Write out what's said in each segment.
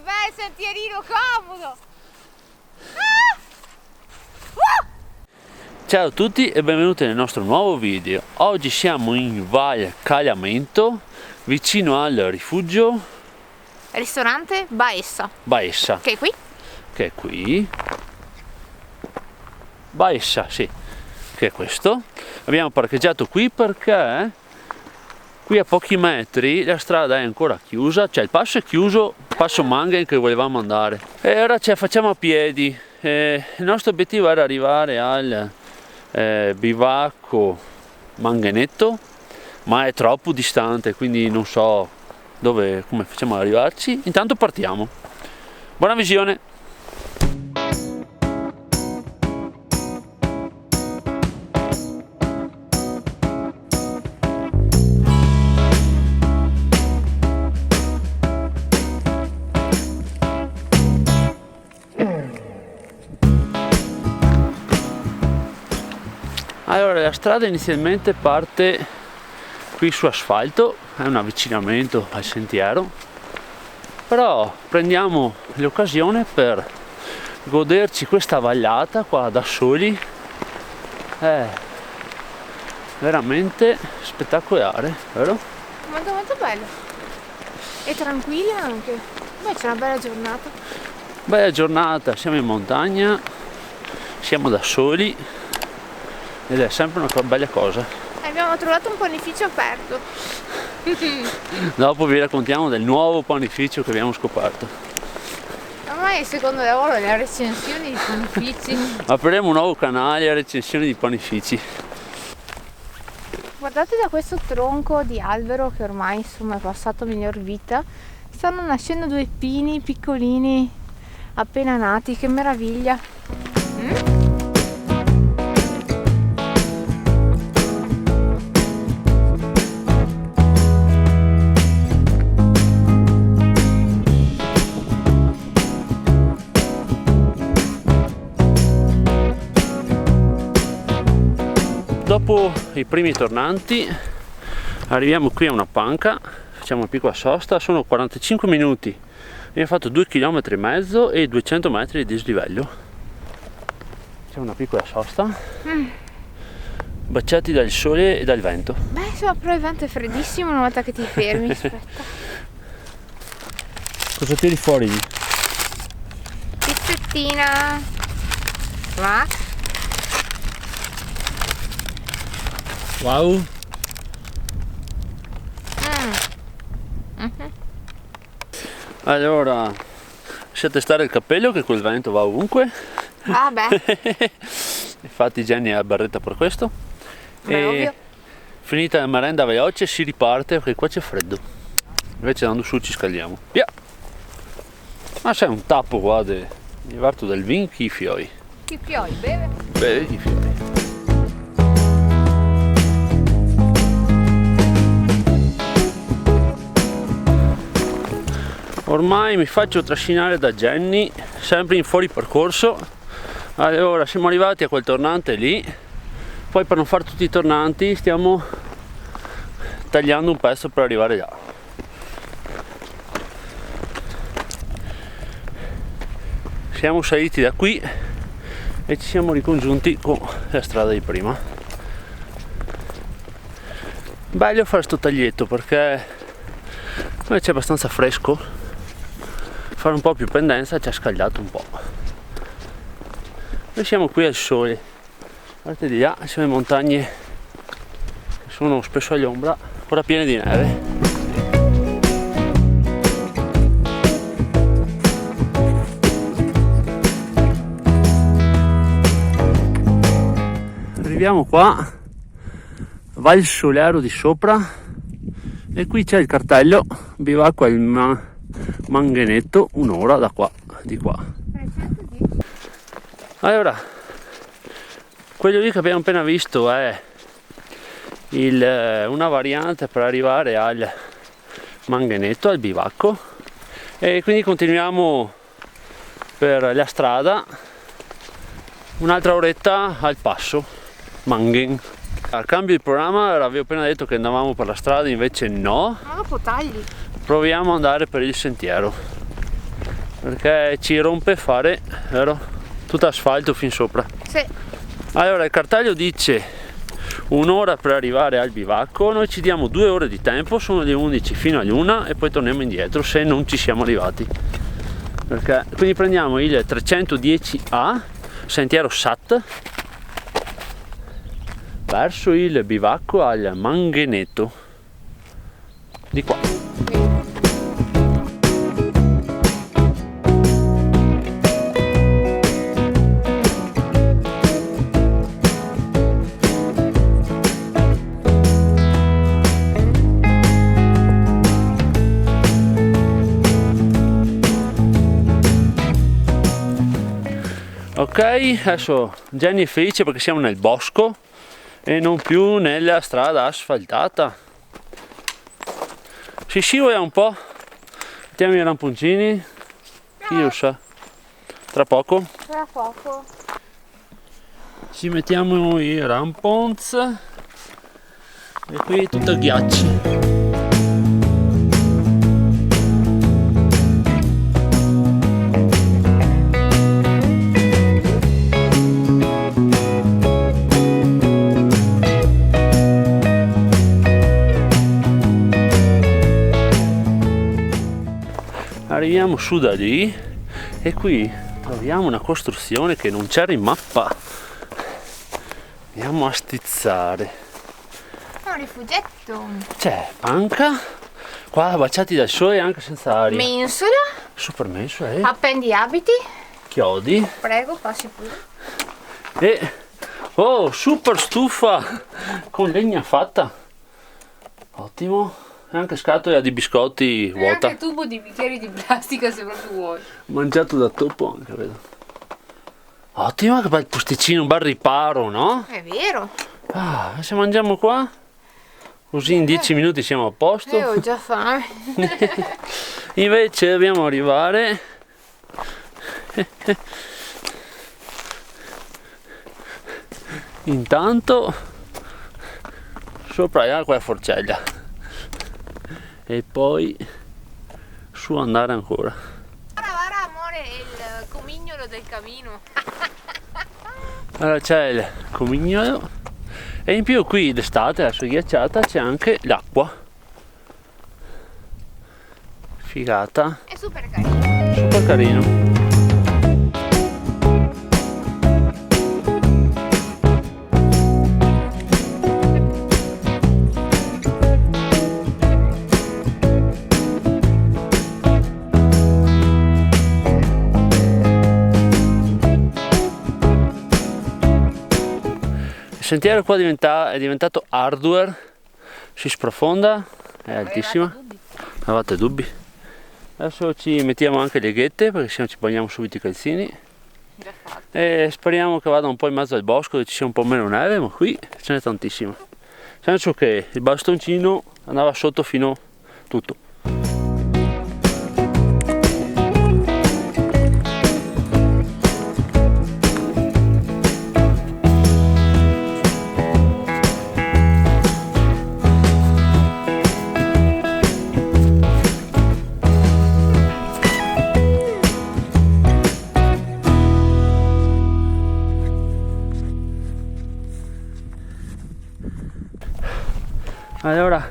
bel sentierino comodo! Ciao a tutti e benvenuti nel nostro nuovo video. Oggi siamo in Val Cagliamento, vicino al rifugio Ristorante Baessa. Baessa, Che è qui? che è qui. Baessa, sì, che è questo. Abbiamo parcheggiato qui perché qui a pochi metri la strada è ancora chiusa, cioè il passo è chiuso, passo Manghen che volevamo andare. E ora ce la facciamo a piedi. Il nostro obiettivo era arrivare al bivacco Manghenetto, ma è troppo distante, quindi non so come facciamo ad arrivarci. Intanto partiamo. Buona visione. Allora, la strada inizialmente parte qui su asfalto, è un avvicinamento al sentiero, però prendiamo l'occasione per goderci questa vallata qua da soli. È veramente spettacolare, vero? Molto molto bello. E tranquilla anche. Beh, c'è una bella giornata. Bella giornata, siamo in montagna, siamo da soli ed è sempre una bella cosa. Abbiamo trovato un panificio aperto. Dopo vi raccontiamo del nuovo panificio che abbiamo scoperto. Ormai è il secondo lavoro le recensioni di panifici. Apriremo un nuovo canale a recensioni di panifici. Guardate da questo tronco di albero che ormai insomma è passato miglior vita. Stanno nascendo due pini piccolini appena nati, che meraviglia. Dopo i primi tornanti arriviamo qui a una panca, facciamo una piccola sosta, sono 45 minuti, abbiamo fatto 2,5 km e 200 metri di dislivello. C'è una piccola sosta, baciati dal sole e dal vento. Beh, insomma, però il vento è freddissimo una volta che ti fermi. Aspetta. Cosa tiri fuori? Pizzettina. Va. Wow! Allora, lasciate stare il cappello che quel vento va ovunque. Ah beh. Infatti Jenny ha barretta per questo. Beh, ovvio. Finita la merenda veloce si riparte perché qua c'è freddo. Invece andando su ci scaldiamo. Via! Ma c'è un tappo qua di varto del vin chi fioi. Chi fioi, beve? Beve chi fioi. Ormai mi faccio trascinare da Jenny, sempre in fuori percorso. Allora, siamo arrivati a quel tornante lì, poi per non fare tutti i tornanti stiamo tagliando un pezzo per arrivare là. Siamo saliti da qui e ci siamo ricongiunti con la strada di prima. Bello fare sto taglietto perché come c'è abbastanza fresco, fare un po' più pendenza ci ha scaldato un po'. Noi siamo qui al sole, guardate di là, siamo in montagne che sono spesso all'ombra, ora piene di neve. Arriviamo qua, Val Solero di sopra, e qui c'è il cartello bivacco al Manghenetto, un'ora da qua, di qua. Allora, quello lì che abbiamo appena visto è una variante per arrivare al Manghenetto, al bivacco, e quindi continuiamo per la strada un'altra oretta al passo Manghen. A cambio di programma avevo appena detto che andavamo per la strada, invece no. Ma dopo tagli. Proviamo ad andare per il sentiero. perché ci rompe fare, vero? Tutto asfalto fin sopra. Sì. Allora il cartaglio dice un'ora per arrivare al bivacco, noi ci diamo 2 ore di tempo, sono le 11 fino alle 1 e poi torniamo indietro se non ci siamo arrivati. Quindi prendiamo il 310A, sentiero SAT, verso il bivacco al Mangheneto, di qua. Ok, adesso Jenny è felice perché siamo nel bosco e non più nella strada asfaltata. Si scivola un po', mettiamo i ramponcini, chi lo sa, tra poco. Tra poco. Ci mettiamo i rampons e qui tutto ghiaccio. Arriviamo su da lì e qui troviamo una costruzione che non c'era in mappa. Andiamo a stizzare. È un rifugietto. C'è panca, qua baciati dal sole anche senza aria. Mensola. Super mensola, Appendi abiti. chiodi Prego, passi pure. e oh, super stufa con legna fatta. Ottimo. E anche scatola di biscotti E vuota. anche tubo di bicchieri di plastica se proprio vuoi. Mangiato da topo anche, vedo. Ottimo, che bel posticino, un bel riparo, no? È vero. Ah, se mangiamo qua, così in 10 minuti siamo a posto. Ho già fame. Invece dobbiamo arrivare intanto sopra là quella forcella e poi su andare ancora. Guarda amore, il comignolo del camino. Allora c'è il comignolo e in più qui d'estate, adesso è ghiacciata, c'è anche l'acqua. Figata, È super carino. super carino. Il sentiero qua è diventato hardware, si sprofonda, è altissima, avete dubbi? Adesso ci mettiamo anche le ghette perché se no ci bagniamo subito i calzini Già fatto. e speriamo che vada un po' in mezzo al bosco dove ci sia un po' meno neve, ma qui ce n'è tantissima. Nel senso che il bastoncino andava sotto fino tutto. Allora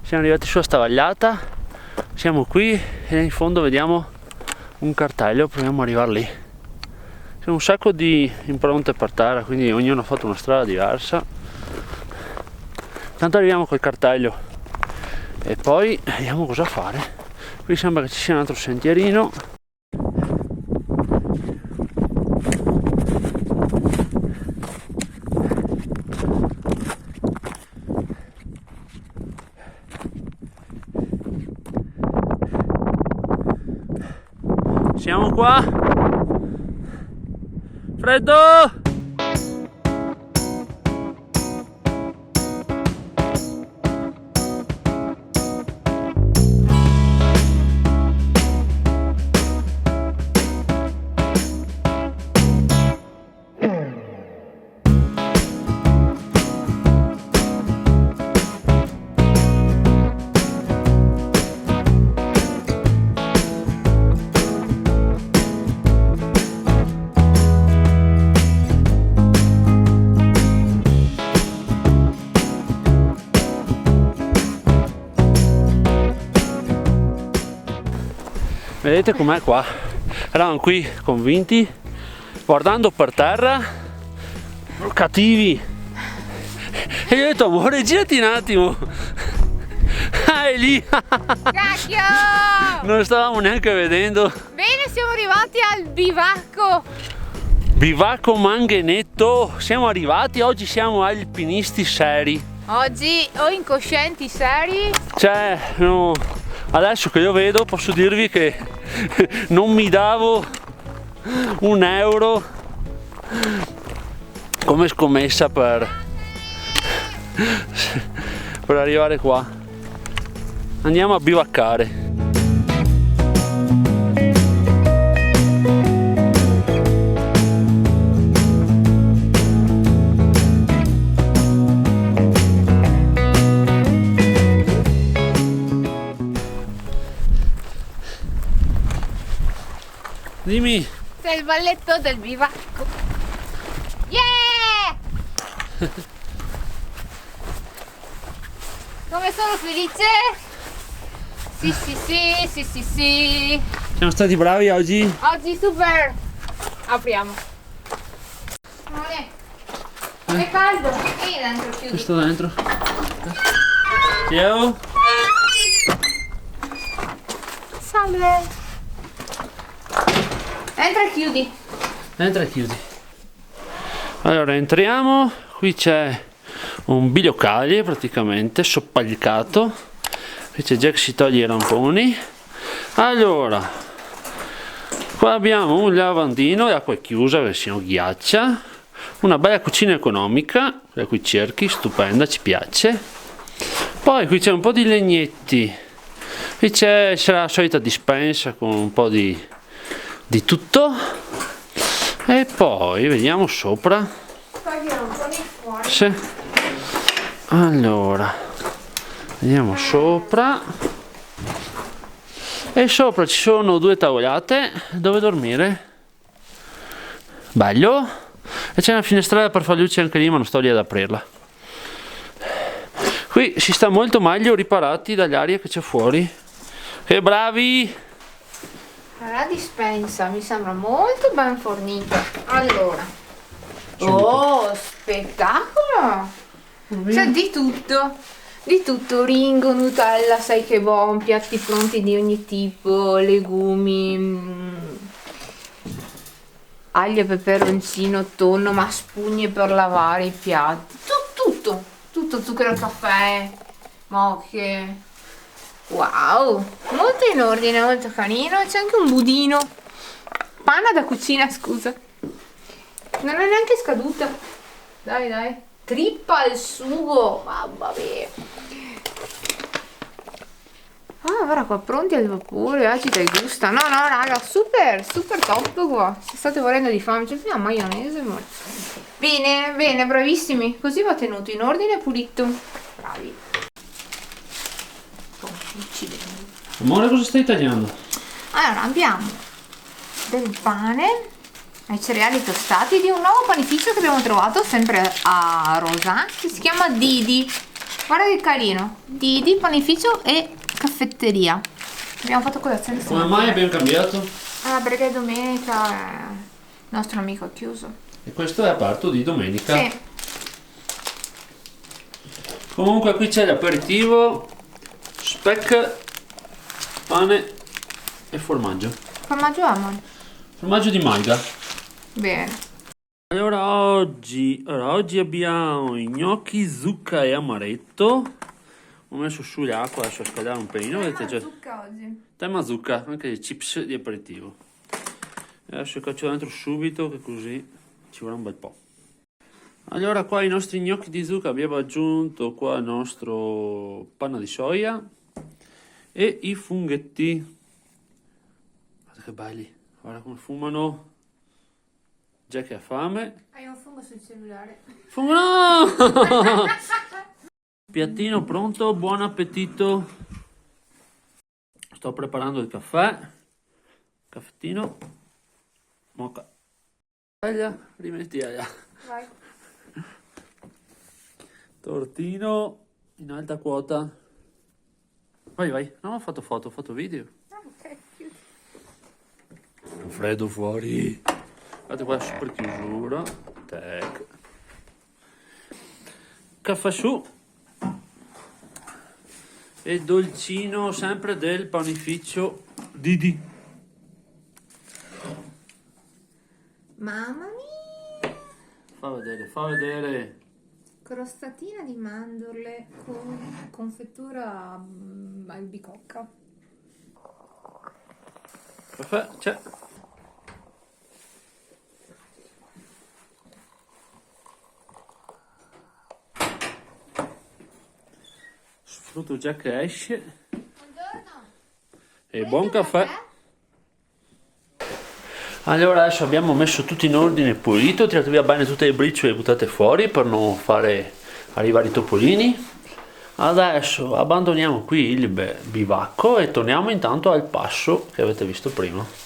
siamo arrivati sulla stavagliata, siamo qui e in fondo vediamo un cartello, proviamo ad arrivare lì. C'è un sacco di impronte per terra, quindi ognuno ha fatto una strada diversa. Intanto arriviamo col cartello e poi vediamo cosa fare. Qui sembra che ci sia un altro sentierino. Siamo qua. Freddo! Vedete com'è qua? Eravamo qui convinti, guardando per terra, cattivi. E gli ho detto, amore, girati un attimo. Ah, è lì. Cacchio! Non stavamo neanche vedendo. Bene, siamo arrivati al bivacco. Bivacco Manghenetto. Siamo arrivati, oggi siamo alpinisti seri. Oggi o incoscienti seri. Cioè, no, adesso che io vedo posso dirvi che non mi davo €1 come scommessa per arrivare qua. Andiamo a bivaccare. Dimmi. Sei il balletto del bivacco. Yeah! Come sono felice? Sì, sì, sì, sì, sì, sì. Siamo stati bravi oggi. Oggi super. Apriamo. È caldo. E dentro chiudi. Questo dentro. Ciao. Salve. Entra e chiudi. Entra e chiudi. Allora entriamo. Qui c'è un bilocale praticamente soppalcato. Qui c'è Jack si toglie i ramponi. Allora, qua abbiamo un lavandino, l'acqua è chiusa perché sennò ghiaccia. Una bella cucina economica, da cui cerchi, stupenda, ci piace. Poi qui c'è un po' di legnetti. Qui c'è la solita dispensa con un po' di tutto. E poi vediamo sopra. Togliere un po' di fuori. Sì. Allora, vediamo sopra. E sopra ci sono 2 tavolate dove dormire. Bello. E c'è una finestrella per far luce anche lì, ma non sto lì ad aprirla. Qui si sta molto meglio riparati dall'aria che c'è fuori. Che bravi! La dispensa mi sembra molto ben fornita. Allora. Oh, spettacolo! C'è di tutto. Di tutto, Ringo, Nutella, sai che buon, piatti pronti di ogni tipo, legumi, aglio e peperoncino, tonno, ma spugne per lavare i piatti. Tutto, zucchero al caffè, moche. Wow, molto in ordine, molto carino. C'è anche un budino. Panna da cucina, scusa. Non è neanche scaduta. Dai. Trippa al sugo. Mamma mia. Ah, guarda qua, pronti al vapore, agita e gusta. No, raga, super top qua. Se state morendo di fame, c'è la maionese, amore. Bene, bravissimi. Così va tenuto in ordine e pulito. Bravi. Amore, cosa stai tagliando? Allora, abbiamo del pane ai cereali tostati di un nuovo panificio che abbiamo trovato sempre a Rosa, che si chiama Didi. Guarda che carino. Didi, panificio e caffetteria. Abbiamo fatto colazione Come stamattina. mai abbiamo cambiato? Ah, perché domenica il nostro amico ha chiuso. E questo è aperto di domenica. Sì. Comunque qui c'è l'aperitivo, speck, pane e formaggio. Formaggio amore. Formaggio di malga. Bene. Allora oggi abbiamo i gnocchi, zucca e amaretto. Ho messo su l'acqua, adesso a scaldare un pelino. Vedete già. Zucca oggi. Tema zucca, anche i chips di aperitivo. E adesso caccio dentro subito che così ci vorrà un bel po'. Allora qua i nostri gnocchi di zucca abbiamo aggiunto qua il nostro panna di soia e i funghetti. Guarda che belli, guarda come fumano. Già che ha fame. Hai un fungo sul cellulare. Fungo no! Piattino pronto, buon appetito. Sto preparando il caffè. Caffettino. Moca. Rimetti aia. Vai. Tortino in alta quota. Vai. Non ho fatto foto, ho fatto video. Ok, chiudi. Che freddo fuori. Guardate qua, super chiusura. Tac. Caffè su. E dolcino sempre del panificio Didi. Mamma mia! Fa vedere. Crostatina di mandorle con confettura albicocca. Caffè, c'è. Sfrutto già che esce. Buongiorno. E buon caffè. Allora adesso abbiamo messo tutto in ordine pulito, tirato via bene tutte le briciole buttate fuori per non fare arrivare i topolini. Adesso abbandoniamo qui il bivacco e torniamo intanto al passo che avete visto prima.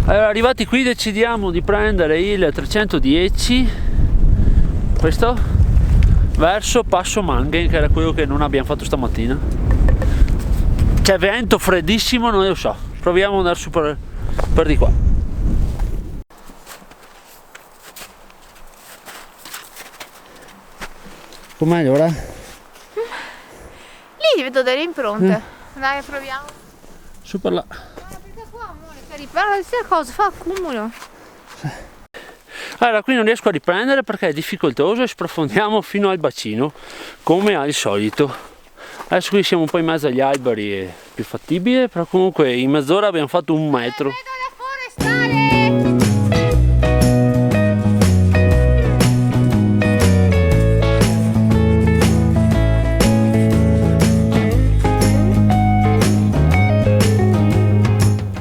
Allora, arrivati qui decidiamo di prendere il 310, questo, verso Passo Manghen, che era quello che non abbiamo fatto stamattina. C'è vento freddissimo, non lo so, proviamo ad andare su per di qua. Com'è allora? Lì vedo delle impronte. Dai, proviamo. Su per là. Perché qua, amore, per riparare questa cosa fa accumulo. Allora, qui non riesco a riprendere perché è difficoltoso e sprofondiamo fino al bacino, come al solito. Adesso qui siamo un po' in mezzo agli alberi, è più fattibile, però comunque in mezz'ora abbiamo fatto 1 metro. Vedo la forestale!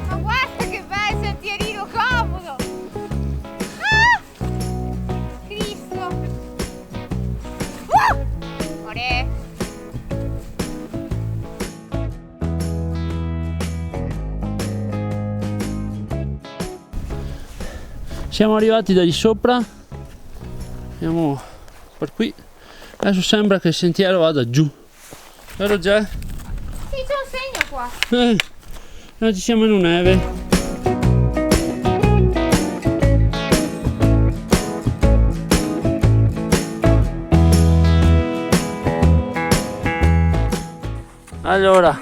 Ma guarda che bel sentierino comodo! Ah! Cristo! Amore! Siamo arrivati da lì sopra, andiamo per qui, adesso sembra che il sentiero vada giù, vero già? Sì, c'è un segno qua! Non ci siamo in neve. Allora,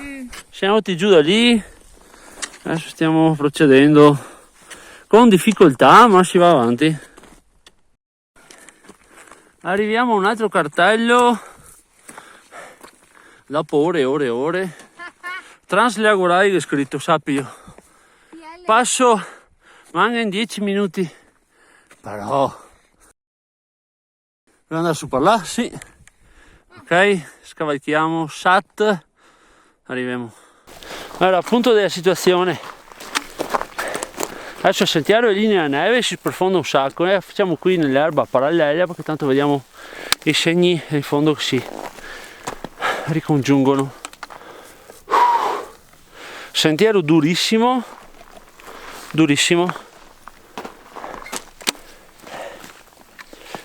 siamo venuti giù da lì, adesso stiamo procedendo con difficoltà, ma si va avanti. Arriviamo a un altro cartello dopo ore. Translagorai è scritto, sappio. Passo Manghen in 10 minuti. Però devo andare su per là, sì. Ok, scavalchiamo Sat. Arriviamo. Allora, punto della situazione. Adesso il sentiero è lì nella neve, si sprofonda un sacco, facciamo qui nell'erba parallela perché tanto vediamo i segni in fondo che si ricongiungono. Sentiero durissimo,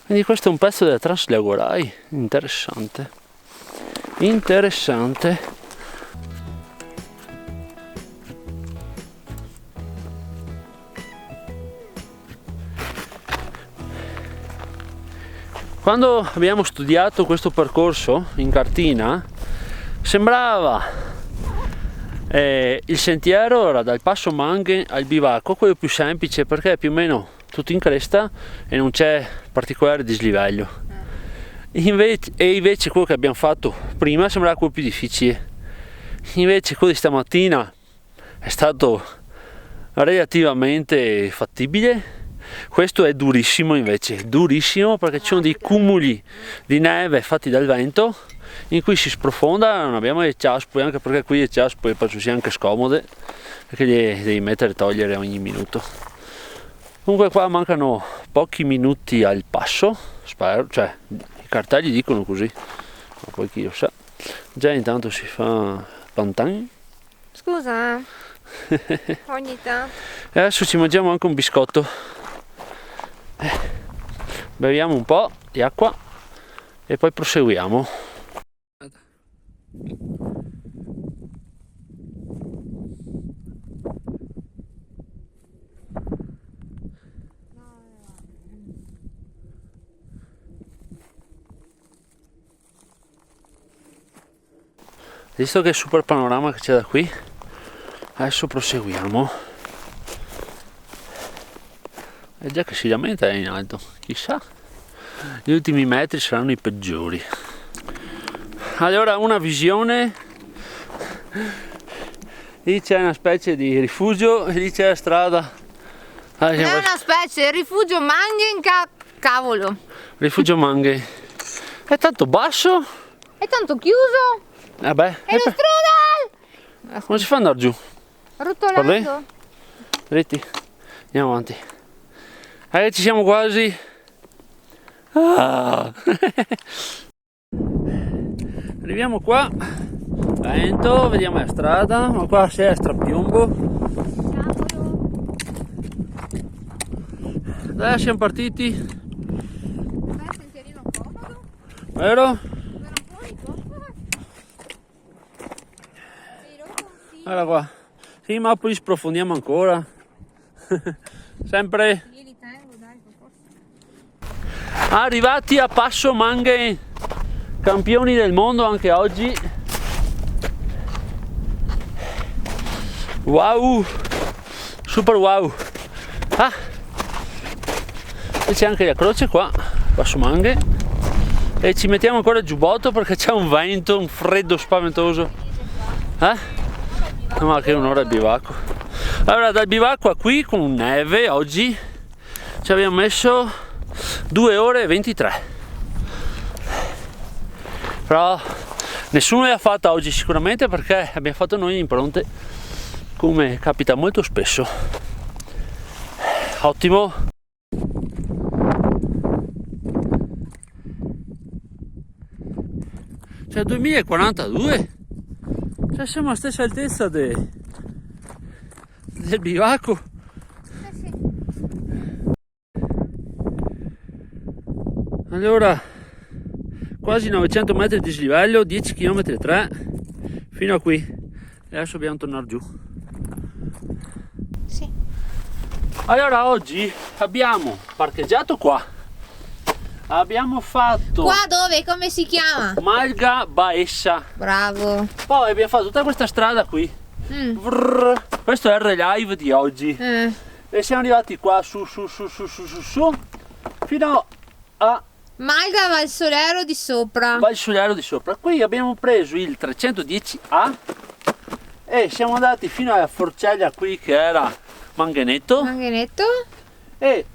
quindi questo è un pezzo della Translagorai, interessante. Quando abbiamo studiato questo percorso in cartina sembrava il sentiero era dal Passo Manghen al bivacco quello più semplice perché è più o meno tutto in cresta e non c'è particolare dislivello. Invece quello che abbiamo fatto prima sembrava quello più difficile. Invece quello di stamattina è stato relativamente fattibile. Questo è durissimo invece, durissimo perché ci sono dei cumuli di neve fatti dal vento in cui si sprofonda, non abbiamo le ciaspole, anche perché qui le ciaspole penso siano anche scomode perché le devi mettere e togliere ogni minuto. Comunque qua mancano pochi minuti al passo, spero, cioè i cartelli dicono così, ma poi chi lo sa. Già intanto si fa pantan. Scusa, ogni tanto. E adesso ci mangiamo anche un biscotto. Beviamo un po' di acqua e poi proseguiamo. Visto che super panorama che c'è da qui, adesso proseguiamo. E già che si lamenta è in alto, chissà, gli ultimi metri saranno i peggiori. Allora, una visione, lì c'è una specie di rifugio e lì c'è la strada. Non è una specie, rifugio Manghe cavolo. Rifugio Manghe. È tanto basso. È tanto chiuso. Vabbè. È lo strudel! Come si fa ad andare giù? Rotolando. Dritti. Andiamo avanti. Ci siamo quasi. Ah. Arriviamo qua. Lento, vediamo la strada, ma qua c'è strapiombo. Dai, siamo partiti. Beh, sentierino comodo. Vero? Guarda qua. Sì, ma poi sprofondiamo ancora. Sempre. Io li tengo, dai, Arrivati a Passo Manghe, campioni del mondo anche oggi. Wow, super wow. Ah, e c'è anche la croce qua, Passo Manghe. E ci mettiamo ancora il giubbotto perché c'è un vento, un freddo spaventoso. Ma che un'ora il bivacco. Allora, dal bivacco a qui con neve oggi ci abbiamo messo 2 ore e 23. Però nessuno le ha fatta oggi sicuramente perché abbiamo fatto noi le impronte, come capita molto spesso. Ottimo. C'è 2042. Cioè siamo alla stessa altezza del bivacco. Allora, quasi 900 metri di dislivello, 10 km e 3 fino a qui. E adesso dobbiamo tornare giù. Sì. Allora oggi abbiamo parcheggiato qua. Abbiamo fatto Qua dove? Come si chiama? Malga Baessa. Bravo. Poi abbiamo fatto tutta questa strada qui. Vrr. Questo è il relive di oggi. E siamo arrivati qua su fino a Malga Valsolero di sopra. Valsolero di sopra. Qui abbiamo preso il 310A e siamo andati fino alla forcella qui che era Manghenetto. Manghenetto. E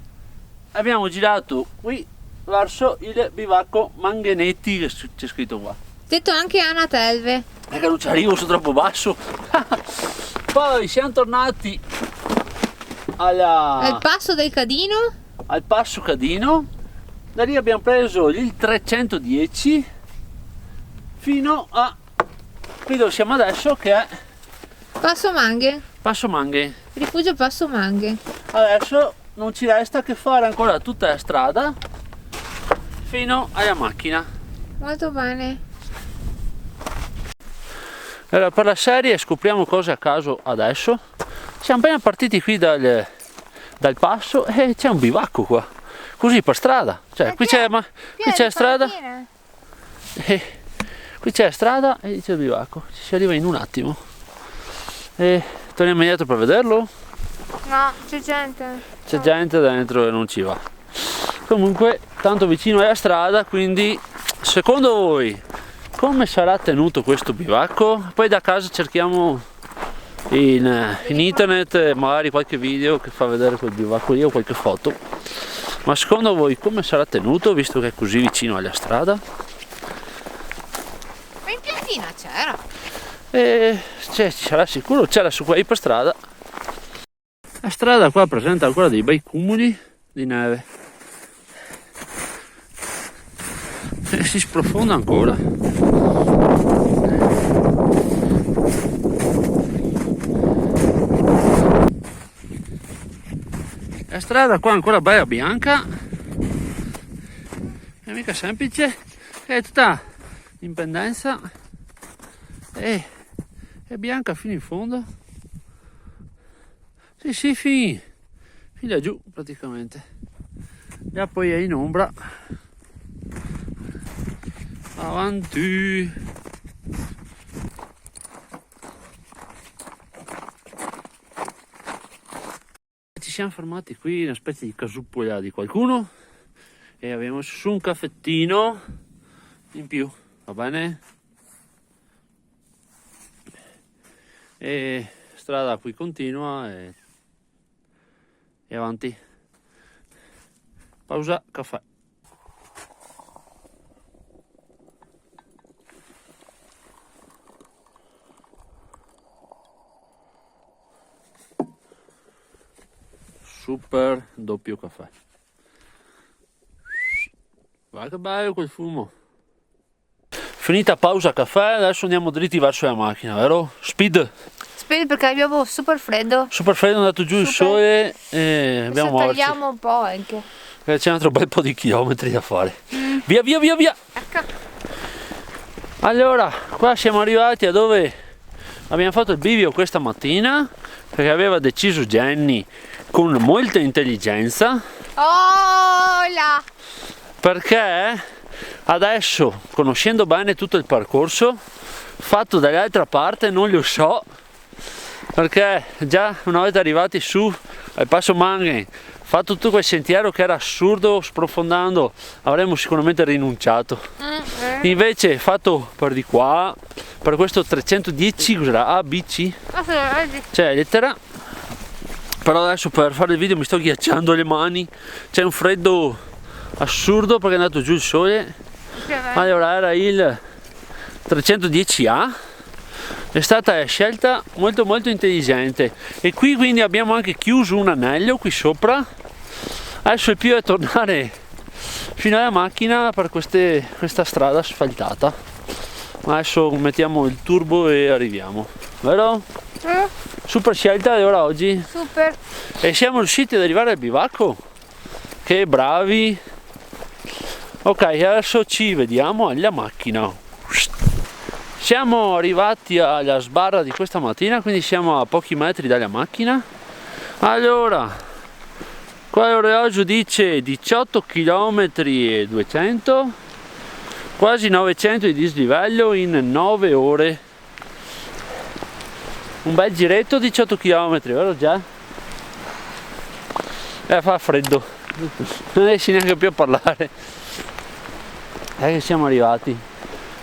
abbiamo girato qui verso il bivacco Manghenetti che c'è scritto qua. Detto anche Anatelve. È che non ci arrivo, sono troppo basso. Poi siamo tornati Al passo del Cadino. Al passo Cadino. Da lì abbiamo preso il 310 fino a qui dove siamo adesso, che è Passo Manghe. Passo Manghe. Rifugio Passo Manghe. Adesso non ci resta che fare ancora tutta la strada fino alla macchina. Molto bene. Allora, per la serie scopriamo cose a caso adesso. Siamo appena partiti qui dal passo e c'è un bivacco qua, così per strada. Cioè, qui c'è la strada. Qui c'è la strada e c'è il bivacco. Ci si arriva in un attimo. E torniamo indietro per vederlo. No, c'è gente. C'è gente dentro e non ci va. Comunque, tanto vicino alla strada, quindi secondo voi come sarà tenuto questo bivacco? Poi da casa cerchiamo in internet magari qualche video che fa vedere quel bivacco lì o qualche foto. Ma secondo voi come sarà tenuto visto che è così vicino alla strada? Ma in piantina c'era. Ci sarà sicuro, c'era su qua per strada. La strada qua presenta ancora dei bei cumuli di neve e si sprofonda ancora. La strada qua ancora bella bianca, è mica semplice, è tutta in pendenza e è bianca fino in fondo. Sì, fino laggiù praticamente. Già poi è in ombra. Avanti. Ci siamo fermati qui in una specie di casupola di qualcuno e abbiamo messo su un caffettino in più, va bene? E strada qui continua e avanti. Pausa, caffè. Super doppio caffè. Guarda che bello quel fumo. Finita pausa caffè, adesso andiamo dritti verso la macchina, vero? Speed. Speed perché abbiamo super freddo. Super freddo, è andato giù il sole e abbiamo Adesso tagliamo un po' anche. C'è un altro bel po' di chilometri da fare. Via! Ecco. Allora, qua siamo arrivati a dove abbiamo fatto il bivio questa mattina, perché aveva deciso Jenny con molta intelligenza. Oh là! Perché adesso, conoscendo bene tutto il percorso fatto dall'altra parte, non lo so, perché già una volta arrivati su al passo Manghen, fatto tutto quel sentiero che era assurdo, sprofondando avremmo sicuramente rinunciato. Invece fatto per di qua, per questo 310, cos'era? A, B, C? Cioè lettera. Però adesso per fare il video mi sto ghiacciando le mani, c'è un freddo assurdo perché è andato giù il sole. Allora era il 310A, è stata la scelta molto intelligente e qui quindi abbiamo anche chiuso un anello qui sopra. Adesso il più è tornare fino alla macchina per questa strada asfaltata. Adesso mettiamo il turbo e arriviamo, vero? Super scelta allora oggi. Super. E siamo riusciti ad arrivare al bivacco. Che bravi. Ok, adesso ci vediamo alla macchina. Siamo arrivati alla sbarra di questa mattina, quindi siamo a pochi metri dalla macchina. Allora, qua l'orologio dice 18 km e 200, quasi 900 di dislivello in 9 ore. Un bel giretto, 18 km, vero già? Fa freddo, non riesci neanche più a parlare. Che siamo arrivati.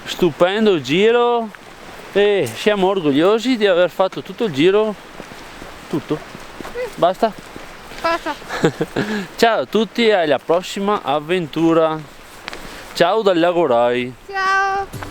Stupendo il giro e siamo orgogliosi di aver fatto tutto il giro. Tutto. Basta? Basta. Ciao a tutti e alla prossima avventura. Ciao dal Lago Rai. Ciao.